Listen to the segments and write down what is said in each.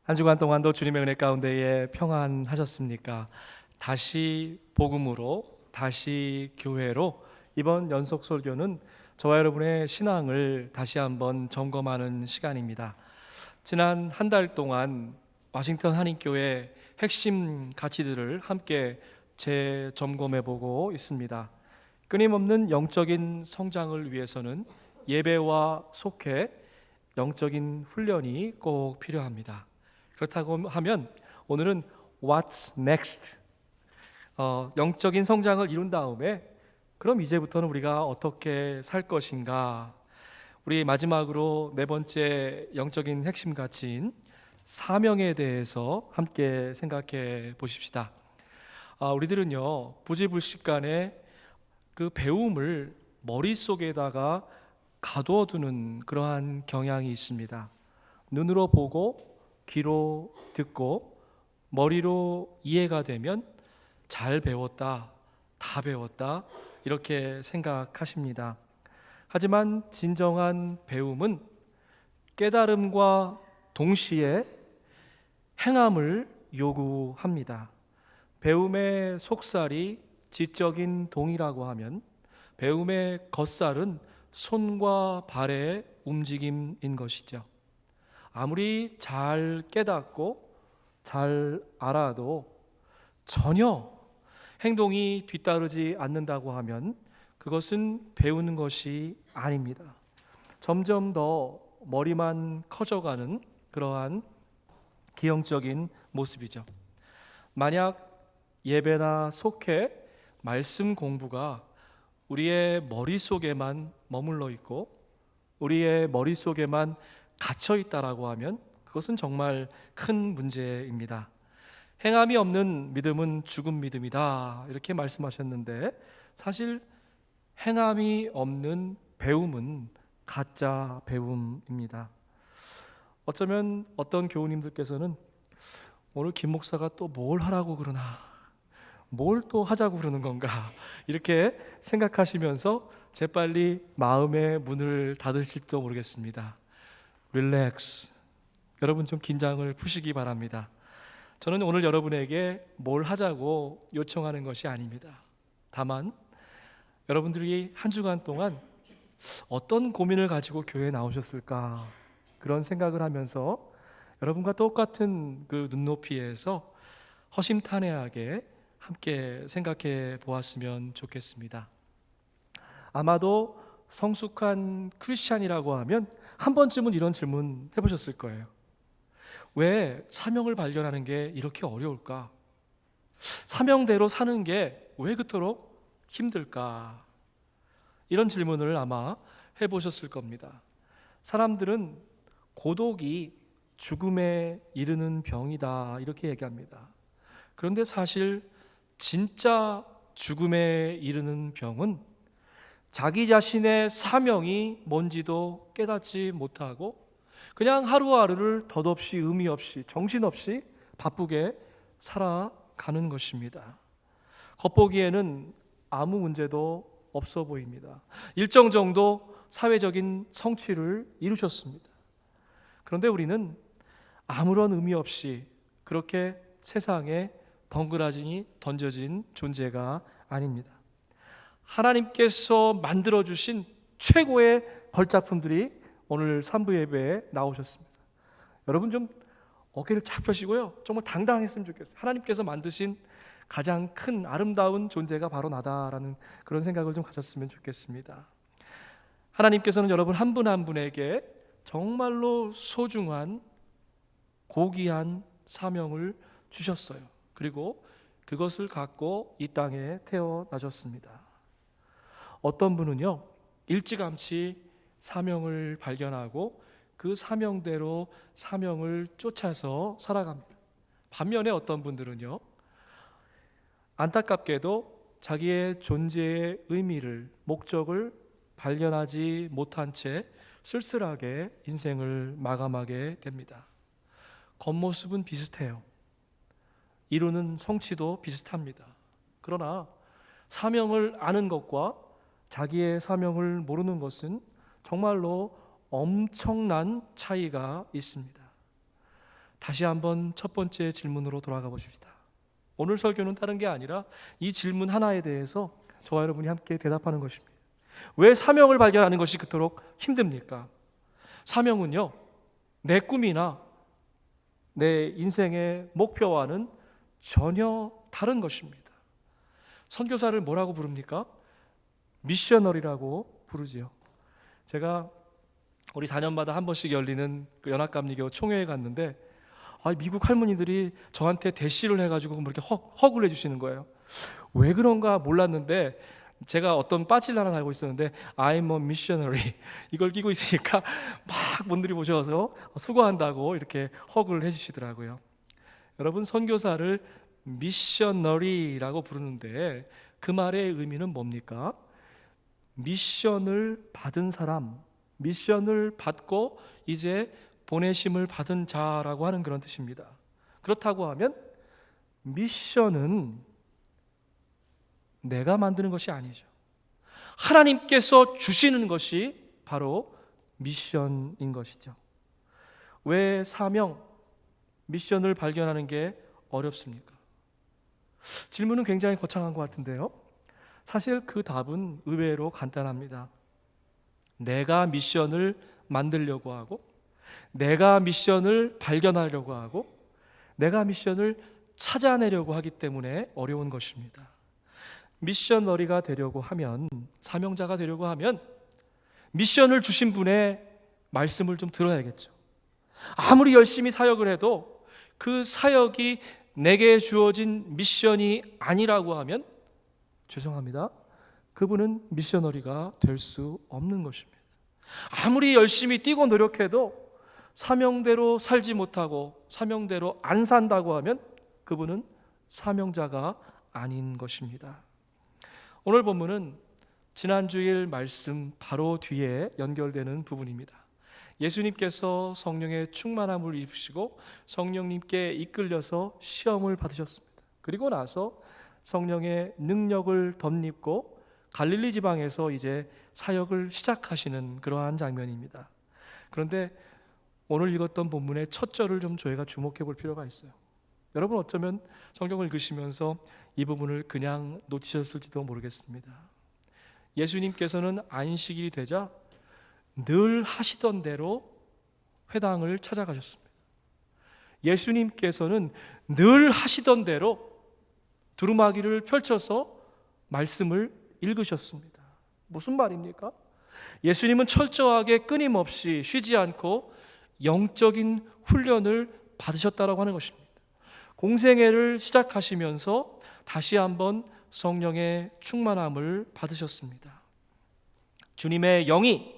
한 주간 동안도 주님의 은혜 가운데에 평안하셨습니까? 다시 복음으로, 다시 교회로 이번 연속 설교는 저와 여러분의 신앙을 다시 한번 점검하는 시간입니다. 지난 한 달 동안 워싱턴 한인교회 핵심 가치들을 함께 재점검해 보고 있습니다. 끊임없는 영적인 성장을 위해서는 예배와 속회, 영적인 훈련이 꼭 필요합니다. 그렇다고 하면 오늘은 What's next? 영적인 성장을 이룬 다음에 그럼 이제부터는 우리가 어떻게 살 것인가? 우리 마지막으로 네 번째 영적인 핵심 가치인 사명에 대해서 함께 생각해 보십시다. 우리들은요, 부지불식간에 그 배움을 머릿속에다가 가둬두는 그러한 경향이 있습니다. 눈으로 보고 귀로 듣고 머리로 이해가 되면 잘 배웠다, 다 배웠다 이렇게 생각하십니다. 하지만 진정한 배움은 깨달음과 동시에 행함을 요구합니다. 배움의 속살이 지적인 동이라고 하면 배움의 겉살은 손과 발의 움직임인 것이죠. 아무리 잘 깨닫고 잘 알아도 전혀 행동이 뒤따르지 않는다고 하면 그것은 배우는 것이 아닙니다. 점점 더 머리만 커져가는 그러한 기형적인 모습이죠. 만약 예배나 속회, 말씀 공부가 우리의 머릿속에만 머물러 있고 우리의 머릿속에만 갇혀 있다라고 하면 그것은 정말 큰 문제입니다. 행함이 없는 믿음은 죽은 믿음이다 이렇게 말씀하셨는데 사실 행함이 없는 배움은 가짜 배움입니다. 어쩌면 어떤 교우님들께서는 오늘 김 목사가 또 뭘 하라고 그러나, 뭘 또 하자고 그러는 건가 이렇게 생각하시면서 재빨리 마음의 문을 닫으실지도 모르겠습니다. 릴렉스. 여러분 좀 긴장을 푸시기 바랍니다. 저는 오늘 여러분에게 뭘 하자고 요청하는 것이 아닙니다. 다만 여러분들이 한 주간 동안 어떤 고민을 가지고 교회에 나오셨을까 그런 생각을 하면서 여러분과 똑같은 그 눈높이에서 허심탄회하게 함께 생각해 보았으면 좋겠습니다. 아마도 성숙한 크리스찬이라고 하면 한 번쯤은 이런 질문 해보셨을 거예요. 왜 사명을 발견하는 게 이렇게 어려울까? 사명대로 사는 게 왜 그토록 힘들까? 이런 질문을 아마 해보셨을 겁니다. 사람들은 고독이 죽음에 이르는 병이다 이렇게 얘기합니다. 그런데 사실 진짜 죽음에 이르는 병은 자기 자신의 사명이 뭔지도 깨닫지 못하고 그냥 하루하루를 덧없이 의미 없이 정신없이 바쁘게 살아가는 것입니다. 겉보기에는 아무 문제도 없어 보입니다. 일정 정도 사회적인 성취를 이루셨습니다. 그런데 우리는 아무런 의미 없이 그렇게 세상에 덩그러니 던져진 존재가 아닙니다. 하나님께서 만들어주신 최고의 걸작품들이 오늘 3부 예배에 나오셨습니다. 여러분 좀 어깨를 착 펴시고요, 정말 당당했으면 좋겠어요. 하나님께서 만드신 가장 큰 아름다운 존재가 바로 나다라는 그런 생각을 좀 가졌으면 좋겠습니다. 하나님께서는 여러분 한 분 한 분에게 정말로 소중한 고귀한 사명을 주셨어요. 그리고 그것을 갖고 이 땅에 태어나셨습니다. 어떤 분은요, 일찌감치 사명을 발견하고 그 사명대로 사명을 쫓아서 살아갑니다. 반면에 어떤 분들은요, 안타깝게도 자기의 존재의 의미를, 목적을 발견하지 못한 채 쓸쓸하게 인생을 마감하게 됩니다. 겉모습은 비슷해요. 이루는 성취도 비슷합니다. 그러나 사명을 아는 것과 자기의 사명을 모르는 것은 정말로 엄청난 차이가 있습니다. 다시 한번 첫 번째 질문으로 돌아가 보십시다. 오늘 설교는 다른 게 아니라 이 질문 하나에 대해서 저와 여러분이 함께 대답하는 것입니다. 왜 사명을 발견하는 것이 그토록 힘듭니까? 사명은요, 내 꿈이나 내 인생의 목표와는 전혀 다른 것입니다. 선교사를 뭐라고 부릅니까? 미셔너리라고 부르지요. 제가 우리 4년마다 한 번씩 열리는 그 연합감리교 총회에 갔는데 미국 할머니들이 저한테 대시를 해가지고 이렇게 허그를 해주시는 거예요. 왜 그런가 몰랐는데 제가 어떤 빠질 하나 달고 있었는데 I'm a missionary 이걸 끼고 있으니까 막 분들이 보셔서 수고한다고 이렇게 허그를 해주시더라고요. 여러분, 선교사를 미셔너리라고 부르는데 그 말의 의미는 뭡니까? 미션을 받은 사람, 미션을 받고 이제 보내심을 받은 자라고 하는 그런 뜻입니다. 그렇다고 하면 미션은 내가 만드는 것이 아니죠. 하나님께서 주시는 것이 바로 미션인 것이죠. 왜 사명, 미션을 발견하는 게 어렵습니까? 질문은 굉장히 거창한 것 같은데요. 사실 그 답은 의외로 간단합니다. 내가 미션을 만들려고 하고, 내가 미션을 발견하려고 하고, 내가 미션을 찾아내려고 하기 때문에 어려운 것입니다. 미셔너리가 되려고 하면, 사명자가 되려고 하면 미션을 주신 분의 말씀을 좀 들어야겠죠. 아무리 열심히 사역을 해도 그 사역이 내게 주어진 미션이 아니라고 하면 죄송합니다, 그분은 미셔너리가 될 수 없는 것입니다. 아무리 열심히 뛰고 노력해도 사명대로 살지 못하고 사명대로 안 산다고 하면 그분은 사명자가 아닌 것입니다. 오늘 본문은 지난주일 말씀 바로 뒤에 연결되는 부분입니다. 예수님께서 성령의 충만함을 입으시고 성령님께 이끌려서 시험을 받으셨습니다. 그리고 나서 성령의 능력을 덧입고 갈릴리 지방에서 이제 사역을 시작하시는 그러한 장면입니다. 그런데 오늘 읽었던 본문의 첫 절을 좀 저희가 주목해 볼 필요가 있어요. 여러분, 어쩌면 성경을 읽으시면서 이 부분을 그냥 놓치셨을지도 모르겠습니다. 예수님께서는 안식일이 되자 늘 하시던 대로 회당을 찾아가셨습니다. 예수님께서는 늘 하시던 대로 두루마기를 펼쳐서 말씀을 읽으셨습니다. 무슨 말입니까? 예수님은 철저하게 끊임없이 쉬지 않고 영적인 훈련을 받으셨다라고 하는 것입니다. 공생애를 시작하시면서 다시 한번 성령의 충만함을 받으셨습니다. 주님의 영이,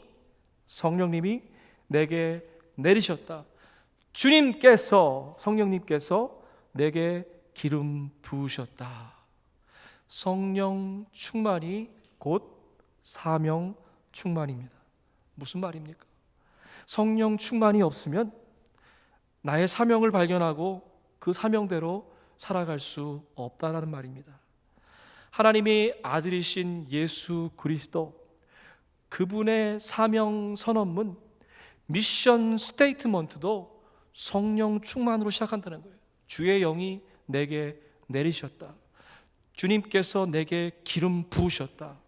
성령님이 내게 내리셨다. 주님께서, 성령님께서 내게 기름 부으셨다. 성령 충만이 곧 사명 충만입니다. 무슨 말입니까? 성령 충만이 없으면 나의 사명을 발견하고 그 사명대로 살아갈 수 없다라는 말입니다. 하나님의 아들이신 예수 그리스도, 그분의 사명 선언문, 미션 스테이트먼트도 성령 충만으로 시작한다는 거예요. 주의 영이 내게 내리셨다. 주님께서 내게 기름 부으셨다.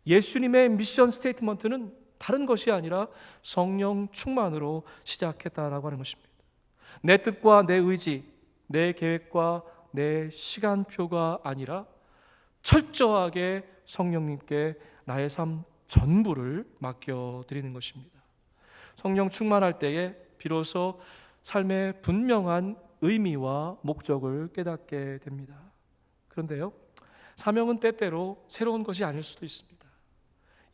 예수님의 미션 스테이트먼트는 다른 것이 아니라 성령 충만으로 시작했다라고 하는 것입니다. 내 뜻과 내 의지, 내 계획과 내 시간표가 아니라 철저하게 성령님께 나의 삶 전부를 맡겨드리는 것입니다. 성령 충만할 때에 비로소 삶의 분명한 의미와 목적을 깨닫게 됩니다. 그런데요, 사명은 때때로 새로운 것이 아닐 수도 있습니다.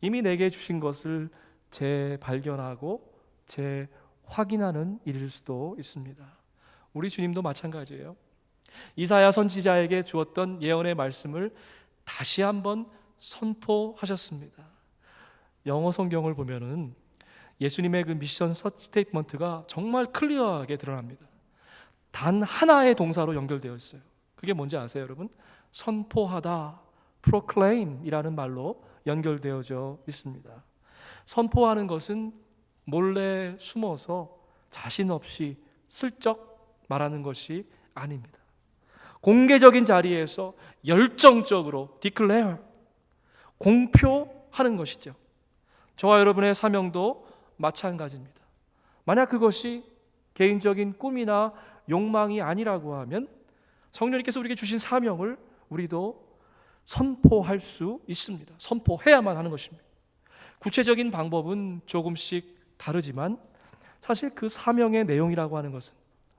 이미 내게 주신 것을 재발견하고 재확인하는 일일 수도 있습니다. 우리 주님도 마찬가지예요. 이사야 선지자에게 주었던 예언의 말씀을 다시 한번 선포하셨습니다. 영어 성경을 보면은 예수님의 그 미션 스테이트먼트가 정말 클리어하게 드러납니다. 단 하나의 동사로 연결되어 있어요. 그게 뭔지 아세요, 여러분? 선포하다, proclaim이라는 말로 연결되어져 있습니다. 선포하는 것은 몰래 숨어서 자신 없이 슬쩍 말하는 것이 아닙니다. 공개적인 자리에서 열정적으로 declare, 공표하는 것이죠. 저와 여러분의 사명도 마찬가지입니다. 만약 그것이 개인적인 꿈이나 욕망이 아니라고 하면 성령님께서 우리에게 주신 사명을 우리도 선포할 수 있습니다. 선포해야만 하는 것입니다. 구체적인 방법은 조금씩 다르지만 사실 그 사명의 내용이라고 하는 것은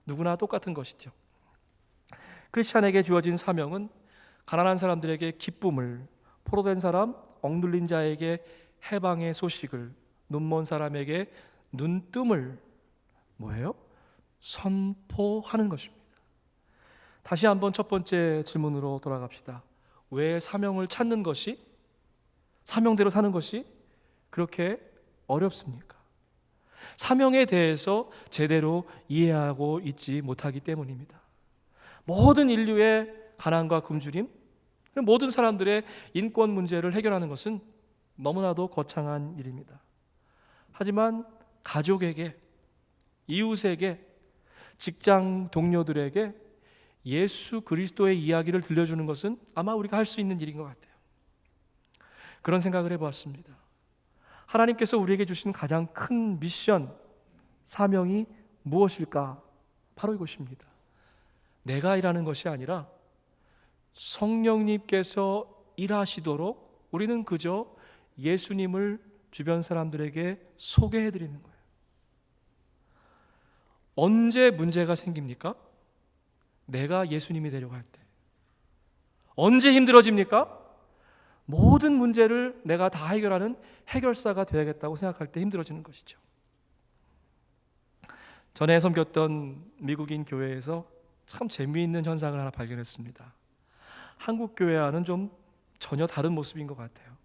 누구나 똑같은 것이죠. 크리스찬에게 주어진 사명은 가난한 사람들에게 기쁨을, 포로된 사람, 억눌린 자에게 해방의 소식을, 눈먼 사람에게 눈뜸을 뭐예요? 선포하는 것입니다. 다시 한번 첫 번째 질문으로 돌아갑시다. 왜 사명을 찾는 것이, 사명대로 사는 것이 그렇게 어렵습니까? 사명에 대해서 제대로 이해하고 있지 못하기 때문입니다. 모든 인류의 가난과 굶주림, 모든 사람들의 인권 문제를 해결하는 것은 너무나도 거창한 일입니다. 하지만 가족에게, 이웃에게, 직장 동료들에게 예수 그리스도의 이야기를 들려주는 것은 아마 우리가 할 수 있는 일인 것 같아요. 그런 생각을 해보았습니다. 하나님께서 우리에게 주신 가장 큰 미션, 사명이 무엇일까? 바로 이것입니다. 내가 일하는 것이 아니라 성령님께서 일하시도록 우리는 그저 예수님을 주변 사람들에게 소개해드리는 거예요. 언제 문제가 생깁니까? 내가 예수님이 되려고 할 때. 언제 힘들어집니까? 모든 문제를 내가 다 해결하는 해결사가 되야겠다고 생각할 때 힘들어지는 것이죠. 전에 섬겼던 미국인 교회에서 참 재미있는 현상을 하나 발견했습니다. 한국 교회와는 좀 전혀 다른 모습인 것 같아요.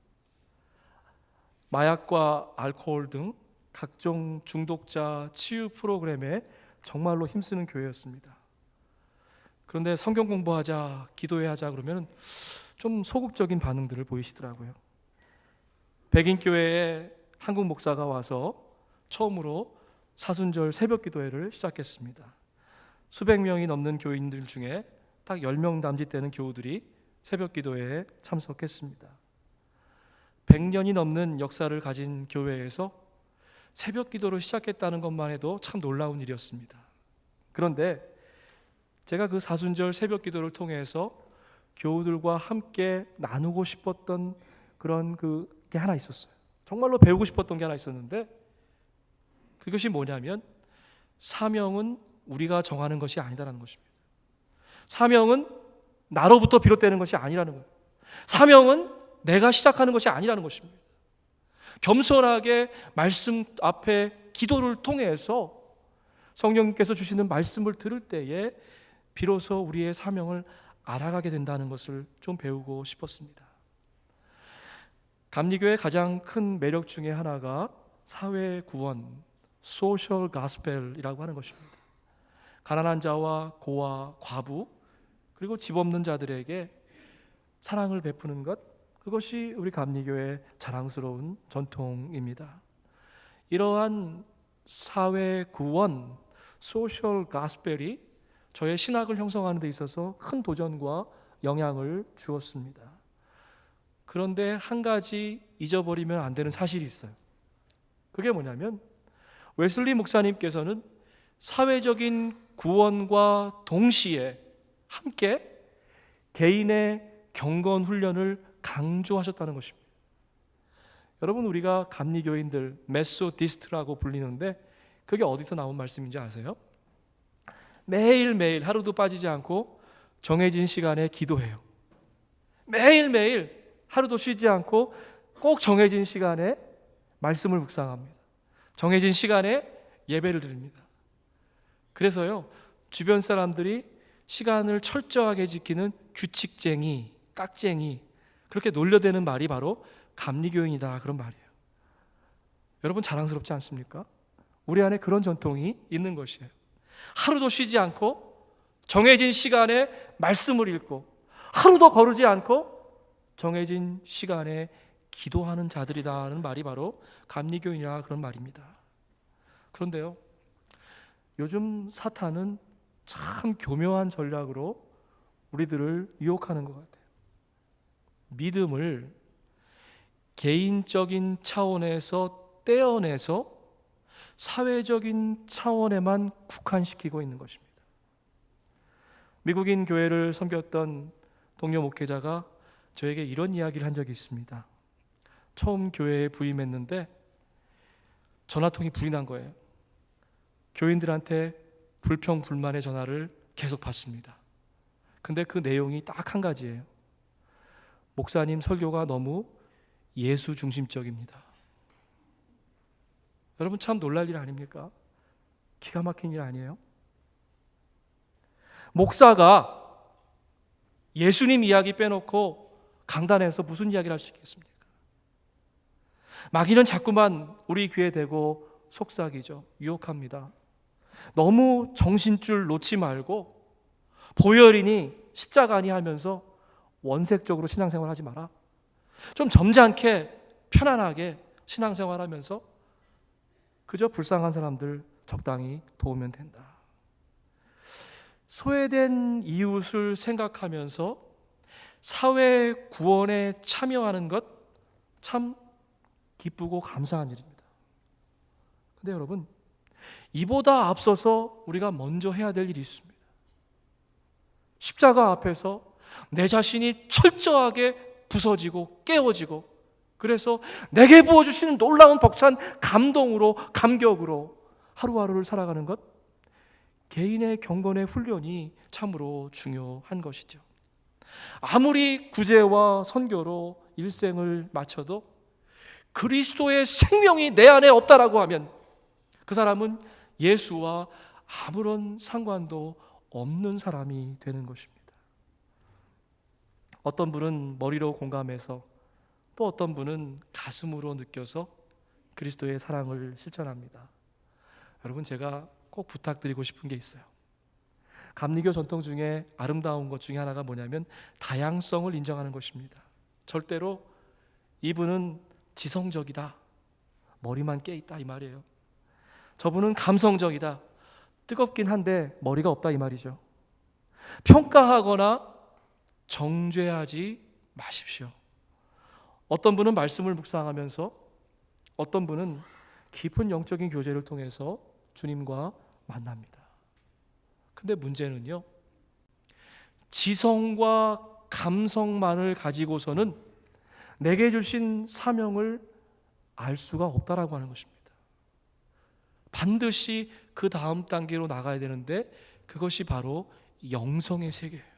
마약과 알코올 등 각종 중독자 치유 프로그램에 정말로 힘쓰는 교회였습니다. 그런데 성경 공부하자, 기도해하자 그러면 좀 소극적인 반응들을 보이시더라고요. 백인 교회에 한국 목사가 와서 처음으로 사순절 새벽 기도회를 시작했습니다. 수백 명이 넘는 교인들 중에 딱 10명 남짓되는 교우들이 새벽 기도회에 참석했습니다. 100년이 넘는 역사를 가진 교회에서 새벽 기도를 시작했다는 것만 해도 참 놀라운 일이었습니다. 그런데 제가 그 사순절 새벽 기도를 통해서 교우들과 함께 나누고 싶었던 그런 게 하나 있었어요. 정말로 배우고 싶었던 게 하나 있었는데 그것이 뭐냐면 사명은 우리가 정하는 것이 아니다라는 것입니다. 사명은 나로부터 비롯되는 것이 아니라는 거예요. 사명은 내가 시작하는 것이 아니라는 것입니다. 겸손하게 말씀 앞에 기도를 통해서 성령님께서 주시는 말씀을 들을 때에 비로소 우리의 사명을 알아가게 된다는 것을 좀 배우고 싶었습니다. 감리교의 가장 큰 매력 중에 하나가 사회 구원, 소셜 가스펠이라고 하는 것입니다. 가난한 자와 고아, 과부, 그리고 집 없는 자들에게 사랑을 베푸는 것, 그것이 우리 감리교의 자랑스러운 전통입니다. 이러한 사회 구원, 소셜 가스펠이 저의 신학을 형성하는 데 있어서 큰 도전과 영향을 주었습니다. 그런데 한 가지 잊어버리면 안 되는 사실이 있어요. 그게 뭐냐면 웨슬리 목사님께서는 사회적인 구원과 동시에 함께 개인의 경건 훈련을 강조하셨다는 것입니다. 여러분, 우리가 감리교인들 메소디스트라고 불리는데 그게 어디서 나온 말씀인지 아세요? 매일매일 하루도 빠지지 않고 정해진 시간에 기도해요. 매일매일 하루도 쉬지 않고 꼭 정해진 시간에 말씀을 묵상합니다. 정해진 시간에 예배를 드립니다. 그래서요, 주변 사람들이 시간을 철저하게 지키는 규칙쟁이, 깍쟁이, 그렇게 놀려대는 말이 바로 감리교인이다, 그런 말이에요. 여러분, 자랑스럽지 않습니까? 우리 안에 그런 전통이 있는 것이에요. 하루도 쉬지 않고 정해진 시간에 말씀을 읽고 하루도 거르지 않고 정해진 시간에 기도하는 자들이라는 말이 바로 감리교인이라 그런 말입니다. 그런데요, 요즘 사탄은 참 교묘한 전략으로 우리들을 유혹하는 것 같아요. 믿음을 개인적인 차원에서 떼어내서 사회적인 차원에만 국한시키고 있는 것입니다. 미국인 교회를 섬겼던 동료 목회자가 저에게 이런 이야기를 한 적이 있습니다. 처음 교회에 부임했는데 전화통이 불이 난 거예요. 교인들한테 불평불만의 전화를 계속 받습니다. 근데 그 내용이 딱 한 가지예요. 목사님 설교가 너무 예수 중심적입니다. 여러분, 참 놀랄 일 아닙니까? 기가 막힌 일 아니에요? 목사가 예수님 이야기 빼놓고 강단에서 무슨 이야기를 할 수 있겠습니까? 마귀는 자꾸만 우리 귀에 대고 속삭이죠. 유혹합니다. 너무 정신줄 놓지 말고 보혈이니 십자가니 하면서 원색적으로 신앙생활 하지 마라. 좀 점잖게 편안하게 신앙생활 하면서 그저 불쌍한 사람들 적당히 도우면 된다. 소외된 이웃을 생각하면서 사회 구원에 참여하는 것 참 기쁘고 감사한 일입니다. 근데 여러분, 이보다 앞서서 우리가 먼저 해야 될 일이 있습니다. 십자가 앞에서 내 자신이 철저하게 부서지고 깨어지고, 그래서 내게 부어주시는 놀라운 벅찬 감동으로, 감격으로 하루하루를 살아가는 것, 개인의 경건의 훈련이 참으로 중요한 것이죠. 아무리 구제와 선교로 일생을 마쳐도 그리스도의 생명이 내 안에 없다라고 하면 그 사람은 예수와 아무런 상관도 없는 사람이 되는 것입니다. 어떤 분은 머리로 공감해서, 또 어떤 분은 가슴으로 느껴서 그리스도의 사랑을 실천합니다. 여러분, 제가 꼭 부탁드리고 싶은 게 있어요. 감리교 전통 중에 아름다운 것 중에 하나가 뭐냐면 다양성을 인정하는 것입니다. 절대로 이분은 지성적이다, 머리만 깨 있다, 이 말이에요. 저분은 감성적이다, 뜨겁긴 한데 머리가 없다, 이 말이죠. 평가하거나 정죄하지 마십시오. 어떤 분은 말씀을 묵상하면서, 어떤 분은 깊은 영적인 교제를 통해서 주님과 만납니다. 근데 문제는요, 지성과 감성만을 가지고서는 내게 주신 사명을 알 수가 없다라고 하는 것입니다. 반드시 그 다음 단계로 나가야 되는데 그것이 바로 영성의 세계예요.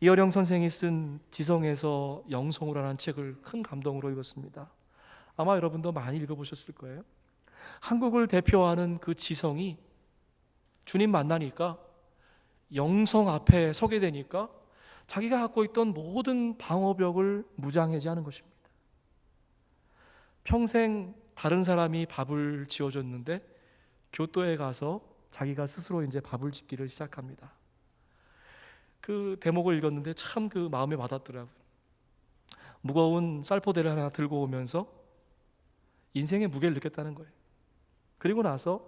이어령 선생이 쓴 지성에서 영성으로 라는 책을 큰 감동으로 읽었습니다. 아마 여러분도 많이 읽어보셨을 거예요. 한국을 대표하는 그 지성이 주님 만나니까, 영성 앞에 서게 되니까 자기가 갖고 있던 모든 방어벽을 무장해제하는 것입니다. 평생 다른 사람이 밥을 지어줬는데 교토에 가서 자기가 스스로 이제 밥을 짓기를 시작합니다. 그 대목을 읽었는데 참 그 마음에 와닿더라고요. 무거운 쌀포대를 하나 들고 오면서 인생의 무게를 느꼈다는 거예요. 그리고 나서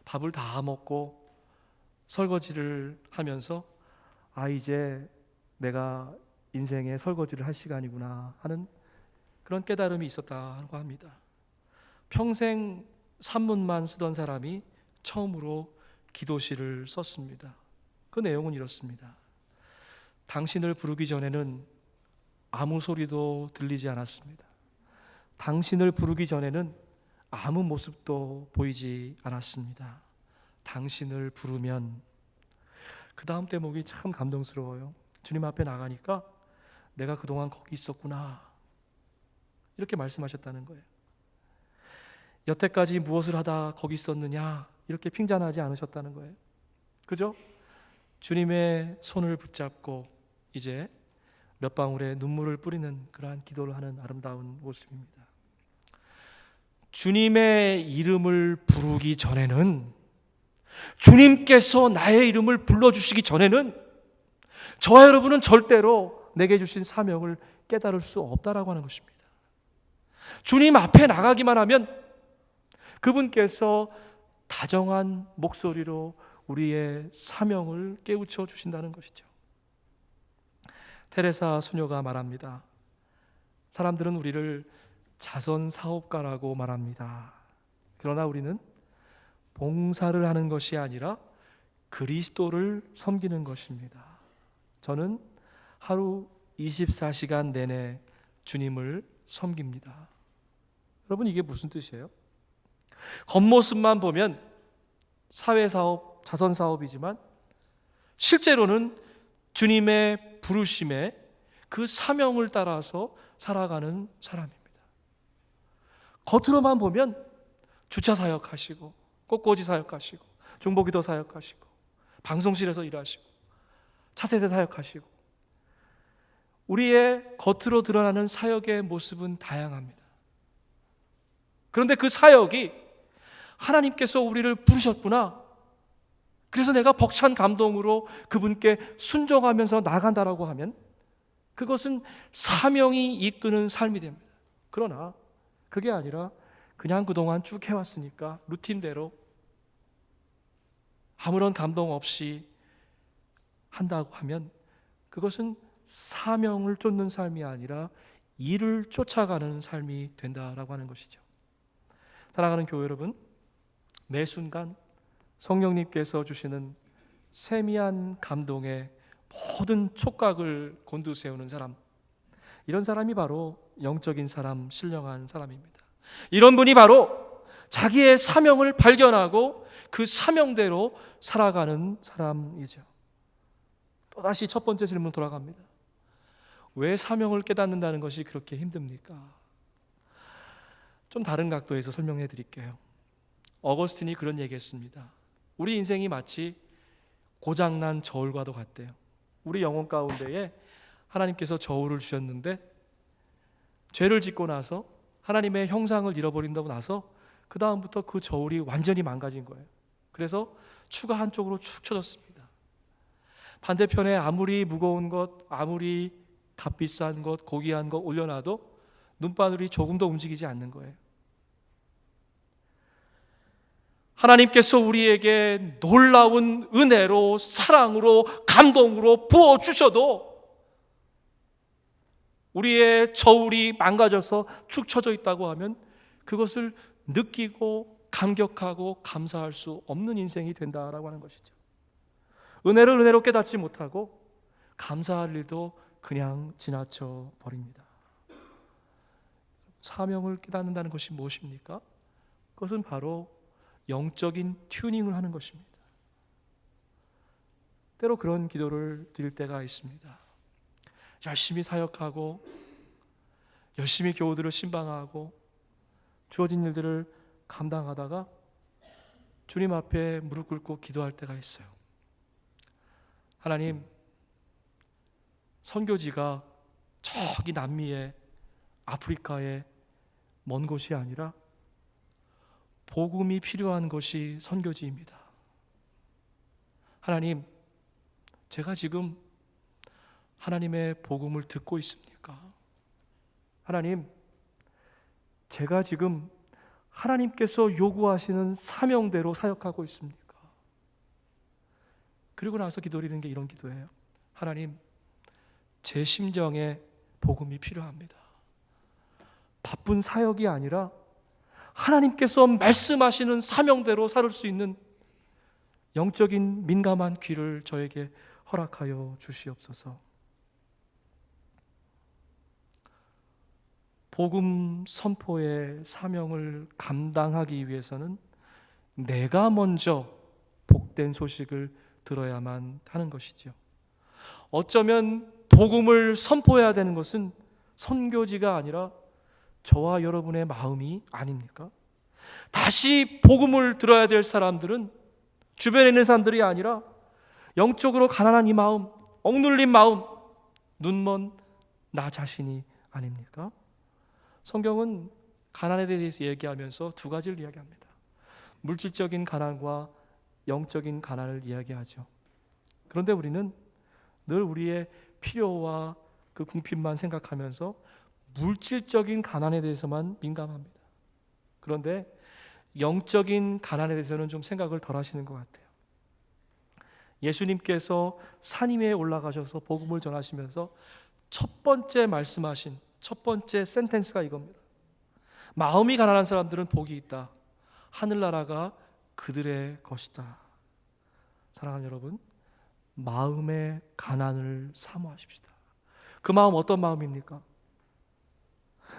밥을 다 먹고 설거지를 하면서 이제 내가 인생의 설거지를 할 시간이구나 하는 그런 깨달음이 있었다고 합니다. 평생 산문만 쓰던 사람이 처음으로 기도시를 썼습니다. 그 내용은 이렇습니다. 당신을 부르기 전에는 아무 소리도 들리지 않았습니다. 당신을 부르기 전에는 아무 모습도 보이지 않았습니다. 당신을 부르면, 그 다음 대목이 참 감동스러워요. 주님 앞에 나가니까 내가 그동안 거기 있었구나, 이렇게 말씀하셨다는 거예요. 여태까지 무엇을 하다 거기 있었느냐, 이렇게 핀잔하지 않으셨다는 거예요. 그죠? 주님의 손을 붙잡고 이제 몇 방울의 눈물을 뿌리는 그러한 기도를 하는 아름다운 모습입니다. 주님의 이름을 부르기 전에는, 주님께서 나의 이름을 불러주시기 전에는 저와 여러분은 절대로 내게 주신 사명을 깨달을 수 없다라고 하는 것입니다. 주님 앞에 나가기만 하면 그분께서 다정한 목소리로 우리의 사명을 깨우쳐 주신다는 것이죠. 테레사 수녀가 말합니다. 사람들은 우리를 자선 사업가라고 말합니다. 그러나 우리는 봉사를 하는 것이 아니라 그리스도를 섬기는 것입니다. 저는 하루 24시간 내내 주님을 섬깁니다. 여러분, 이게 무슨 뜻이에요? 겉모습만 보면 사회사업, 자선사업이지만 실제로는 주님의 부르심에 그 사명을 따라서 살아가는 사람입니다. 겉으로만 보면 주차 사역하시고 꽃꽂이 사역하시고 중보기도 사역하시고 방송실에서 일하시고 차세대 사역하시고 우리의 겉으로 드러나는 사역의 모습은 다양합니다. 그런데 그 사역이 하나님께서 우리를 부르셨구나, 그래서 내가 벅찬 감동으로 그분께 순종하면서 나간다라고 하면 그것은 사명이 이끄는 삶이 됩니다. 그러나 그게 아니라 그냥 그동안 쭉 해왔으니까 루틴대로 아무런 감동 없이 한다고 하면 그것은 사명을 쫓는 삶이 아니라 일을 쫓아가는 삶이 된다라고 하는 것이죠. 사랑하는 교회 여러분, 매 순간 성령님께서 주시는 세미한 감동의 모든 촉각을 곤두세우는 사람, 이런 사람이 바로 영적인 사람, 신령한 사람입니다. 이런 분이 바로 자기의 사명을 발견하고 그 사명대로 살아가는 사람이죠. 또다시 첫 번째 질문 돌아갑니다. 왜 사명을 깨닫는다는 것이 그렇게 힘듭니까? 좀 다른 각도에서 설명해 드릴게요. 어거스틴이 그런 얘기했습니다. 우리 인생이 마치 고장난 저울과도 같대요. 우리 영혼 가운데에 하나님께서 저울을 주셨는데 죄를 짓고 나서 하나님의 형상을 잃어버린다고 나서 그 다음부터 그 저울이 완전히 망가진 거예요. 그래서 추가 한쪽으로 축 처졌습니다. 반대편에 아무리 무거운 것, 아무리 값비싼 것, 고귀한 것 올려놔도 눈바늘이 조금 더 움직이지 않는 거예요. 하나님께서 우리에게 놀라운 은혜로, 사랑으로, 감동으로 부어주셔도 우리의 저울이 망가져서 축 처져 있다고 하면 그것을 느끼고 감격하고 감사할 수 없는 인생이 된다라고 하는 것이죠. 은혜를 은혜로 깨닫지 못하고 감사할 일도 그냥 지나쳐 버립니다. 사명을 깨닫는다는 것이 무엇입니까? 그것은 바로 영적인 튜닝을 하는 것입니다. 때로 그런 기도를 드릴 때가 있습니다. 열심히 사역하고 열심히 교우들을 신방하고 주어진 일들을 감당하다가 주님 앞에 무릎 꿇고 기도할 때가 있어요. 하나님, 선교지가 저기 남미에 아프리카의 먼 곳이 아니라 복음이 필요한 것이 선교지입니다. 하나님, 제가 지금 하나님의 복음을 듣고 있습니까? 하나님, 제가 지금 하나님께서 요구하시는 사명대로 사역하고 있습니까? 그리고 나서 기도드리는 게 이런 기도예요. 하나님, 제 심정에 복음이 필요합니다. 바쁜 사역이 아니라 하나님께서 말씀하시는 사명대로 살을 수 있는 영적인 민감한 귀를 저에게 허락하여 주시옵소서. 복음 선포의 사명을 감당하기 위해서는 내가 먼저 복된 소식을 들어야만 하는 것이죠. 어쩌면 복음을 선포해야 되는 것은 선교지가 아니라 저와 여러분의 마음이 아닙니까? 다시 복음을 들어야 될 사람들은 주변에 있는 사람들이 아니라 영적으로 가난한 이 마음, 억눌린 마음, 눈먼 나 자신이 아닙니까? 성경은 가난에 대해서 얘기하면서 두 가지를 이야기합니다. 물질적인 가난과 영적인 가난을 이야기하죠. 그런데 우리는 늘 우리의 필요와 그 궁핍만 생각하면서 물질적인 가난에 대해서만 민감합니다. 그런데 영적인 가난에 대해서는 좀 생각을 덜 하시는 것 같아요. 예수님께서 산 위에 올라가셔서 복음을 전하시면서 첫 번째 말씀하신 첫 번째 센텐스가 이겁니다. 마음이 가난한 사람들은 복이 있다. 하늘나라가 그들의 것이다. 사랑하는 여러분, 마음의 가난을 사모하십시다. 그 마음 어떤 마음입니까?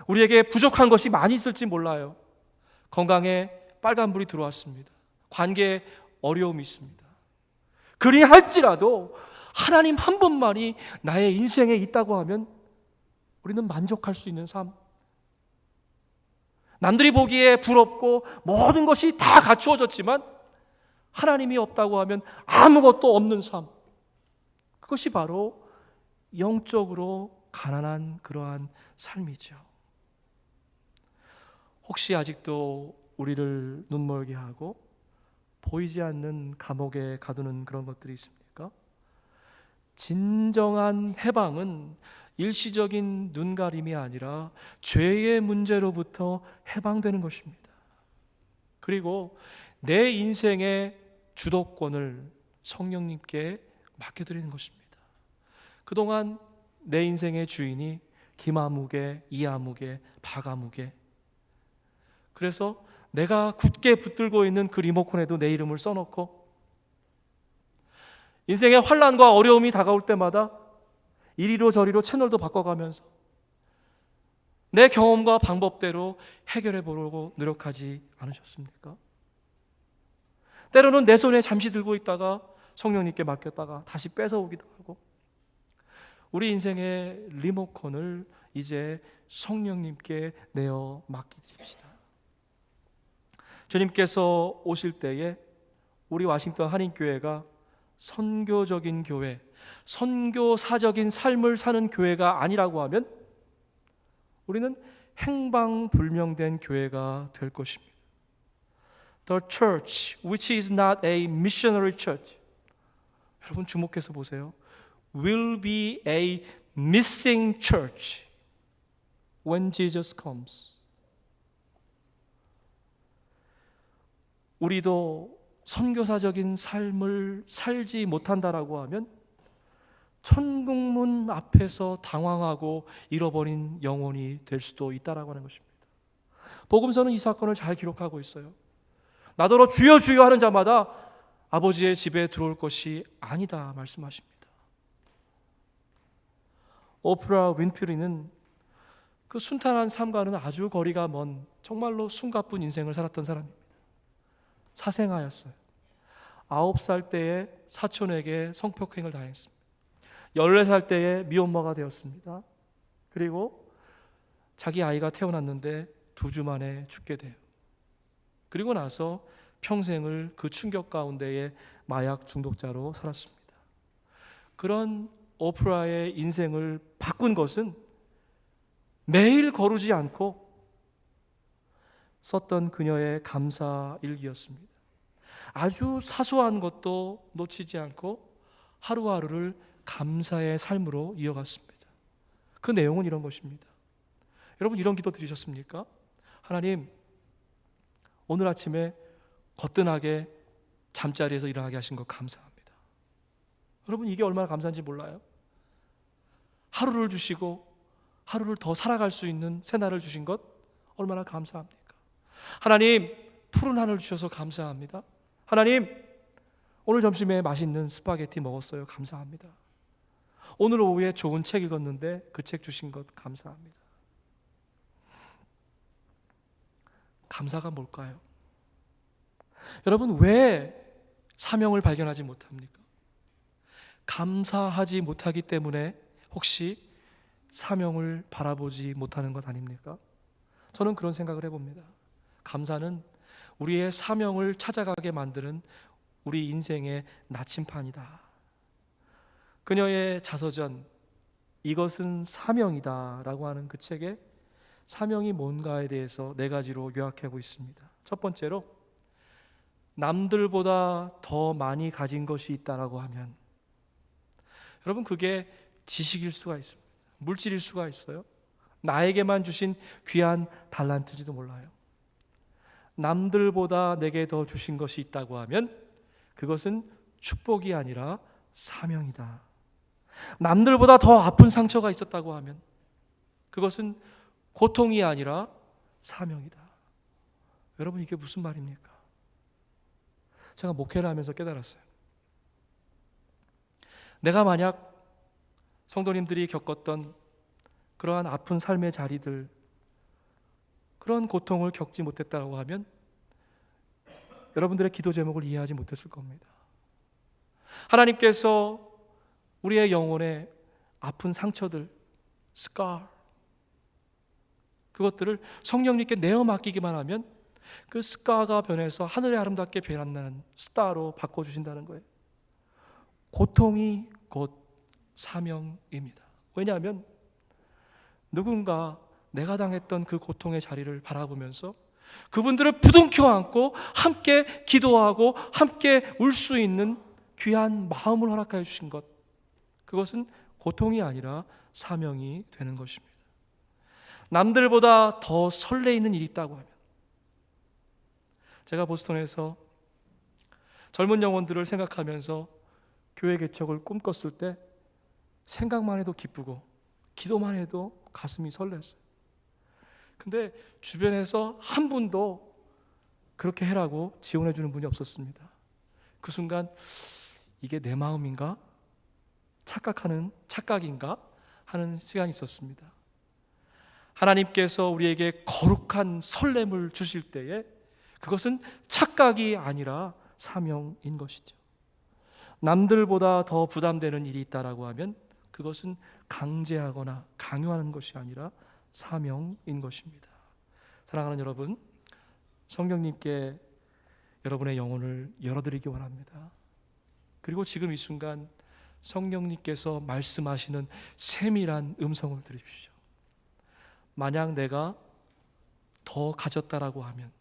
우리에게 부족한 것이 많이 있을지 몰라요. 건강에 빨간불이 들어왔습니다. 관계에 어려움이 있습니다. 그리할지라도 하나님 한 분만이 나의 인생에 있다고 하면 우리는 만족할 수 있는 삶, 남들이 보기에 부럽고 모든 것이 다 갖추어졌지만 하나님이 없다고 하면 아무것도 없는 삶, 그것이 바로 영적으로 가난한 그러한 삶이죠. 혹시 아직도 우리를 눈멀게 하고 보이지 않는 감옥에 가두는 그런 것들이 있습니까? 진정한 해방은 일시적인 눈가림이 아니라 죄의 문제로부터 해방되는 것입니다. 그리고 내 인생의 주도권을 성령님께 맡겨드리는 것입니다. 그동안 내 인생의 주인이 김아무개, 이아무개, 박아무개, 그래서 내가 굳게 붙들고 있는 그 리모컨에도 내 이름을 써놓고 인생의 환난과 어려움이 다가올 때마다 이리로 저리로 채널도 바꿔가면서 내 경험과 방법대로 해결해 보려고 노력하지 않으셨습니까? 때로는 내 손에 잠시 들고 있다가 성령님께 맡겼다가 다시 뺏어오기도 하고, 우리 인생의 리모컨을 이제 성령님께 내어 맡기십시다. 주님께서 오실 때에 우리 워싱턴 한인교회가 선교적인 교회, 선교사적인 삶을 사는 교회가 아니라고 하면 우리는 행방불명된 교회가 될 것입니다. The church which is not a missionary church, 여러분 주목해서 보세요. will be a missing church when Jesus comes. 우리도 선교사적인 삶을 살지 못한다라고 하면 천국문 앞에서 당황하고 잃어버린 영혼이 될 수도 있다라고 하는 것입니다. 복음서는 이 사건을 잘 기록하고 있어요. 나더러 주여 주여 하는 자마다 아버지의 집에 들어올 것이 아니다 말씀하십니다. 오프라 윈프리는 그 순탄한 삶과는 아주 거리가 먼 정말로 숨가쁜 인생을 살았던 사람입니다. 사생아였어요. 9살 때에 사촌에게 성폭행을 당했습니다. 14살 때에 미혼모가 되었습니다. 그리고 자기 아이가 태어났는데 2주 만에 죽게 돼요. 그리고 나서 평생을 그 충격 가운데에 마약 중독자로 살았습니다. 그런 오프라의 인생을 바꾼 것은 매일 거르지 않고 썼던 그녀의 감사 일기였습니다. 아주 사소한 것도 놓치지 않고 하루하루를 감사의 삶으로 이어갔습니다. 그 내용은 이런 것입니다. 여러분 이런 기도 드리셨습니까? 하나님, 오늘 아침에 거뜬하게 잠자리에서 일어나게 하신 것 감사합니다. 여러분 이게 얼마나 감사한지 몰라요? 하루를 주시고 하루를 더 살아갈 수 있는 새날을 주신 것 얼마나 감사합니까? 하나님, 푸른 하늘 주셔서 감사합니다. 하나님, 오늘 점심에 맛있는 스파게티 먹었어요. 감사합니다. 오늘 오후에 좋은 책 읽었는데 그 책 주신 것 감사합니다. 감사가 뭘까요? 여러분 왜 사명을 발견하지 못합니까? 감사하지 못하기 때문에 혹시 사명을 바라보지 못하는 것 아닙니까? 저는 그런 생각을 해봅니다. 감사는 우리의 사명을 찾아가게 만드는 우리 인생의 나침판이다. 그녀의 자서전 이것은 사명이다 라고 하는 그 책에 사명이 뭔가에 대해서 4가지로 요약하고 있습니다. 첫 번째로 남들보다 더 많이 가진 것이 있다라고 하면, 여러분 그게 지식일 수가 있습니다. 물질일 수가 있어요. 나에게만 주신 귀한 달란트지도 몰라요. 남들보다 내게 더 주신 것이 있다고 하면 그것은 축복이 아니라 사명이다. 남들보다 더 아픈 상처가 있었다고 하면 그것은 고통이 아니라 사명이다. 여러분, 이게 무슨 말입니까? 제가 목회를 하면서 깨달았어요. 내가 만약 성도님들이 겪었던 그러한 아픈 삶의 자리들, 그런 고통을 겪지 못했다고 하면 여러분들의 기도 제목을 이해하지 못했을 겁니다. 하나님께서 우리의 영혼의 아픈 상처들, scar, 그것들을 성령님께 내어 맡기기만 하면 그 스카가 변해서 하늘의 아름답게 변한다는 스타로 바꿔주신다는 거예요. 고통이 곧 사명입니다. 왜냐하면 누군가 내가 당했던 그 고통의 자리를 바라보면서 그분들을 부둥켜 안고 함께 기도하고 함께 울 수 있는 귀한 마음을 허락하여 주신 것, 그것은 고통이 아니라 사명이 되는 것입니다. 남들보다 더 설레이는 일이 있다고 하면, 제가 보스턴에서 젊은 영혼들을 생각하면서 교회 개척을 꿈꿨을 때 생각만 해도 기쁘고 기도만 해도 가슴이 설렜어요. 근데 주변에서 한 분도 그렇게 해라고 지원해 주는 분이 없었습니다. 그 순간 이게 내 마음인가? 착각인가? 하는 시간이 있었습니다. 하나님께서 우리에게 거룩한 설렘을 주실 때에 그것은 착각이 아니라 사명인 것이죠. 남들보다 더 부담되는 일이 있다라고 하면 그것은 강제하거나 강요하는 것이 아니라 사명인 것입니다. 사랑하는 여러분, 성령님께 여러분의 영혼을 열어드리기 원합니다. 그리고 지금 이 순간 성령님께서 말씀하시는 세밀한 음성을 들으십시오. 만약 내가 더 가졌다라고 하면,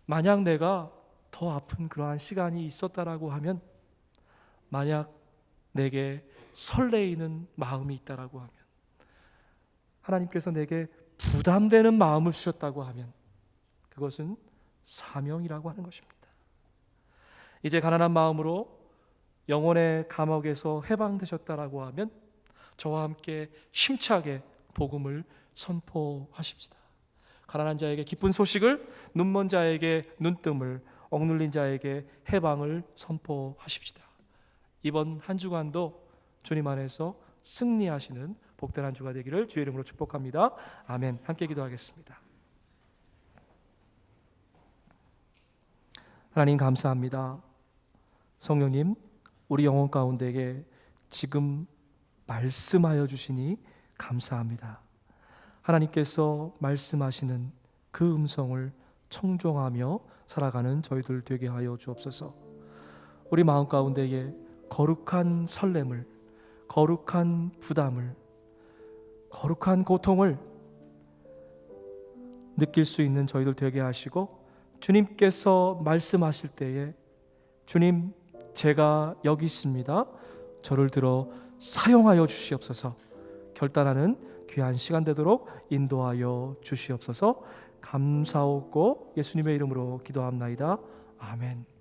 만약 내가 더 아픈 그러한 시간이 있었다라고 하면, 만약 내게 설레이는 마음이 있다라고 하면, 하나님께서 내게 부담되는 마음을 주셨다고 하면 그것은 사명이라고 하는 것입니다. 이제 가난한 마음으로 영혼의 감옥에서 해방되셨다라고 하면 저와 함께 힘차게 복음을 선포하십시다. 가난한 자에게 기쁜 소식을, 눈먼 자에게 눈뜸을, 억눌린 자에게 해방을 선포하십시다. 이번 한 주간도 주님 안에서 승리하시는 복된 한 주가 되기를 주의 이름으로 축복합니다. 아멘. 함께 기도하겠습니다. 하나님 감사합니다. 성령님, 우리 영혼 가운데에 지금 말씀하여 주시니 감사합니다. 하나님께서 말씀하시는 그 음성을 청종하며 살아가는 저희들 되게 하여 주옵소서. 우리 마음 가운데에 거룩한 설렘을, 거룩한 부담을, 거룩한 고통을 느낄 수 있는 저희들 되게 하시고, 주님께서 말씀하실 때에 주님, 제가 여기 있습니다, 저를 들어 사용하여 주시옵소서, 결단하는 귀한 시간 되도록 인도하여 주시옵소서. 감사하고 예수님의 이름으로 기도합나이다. 아멘.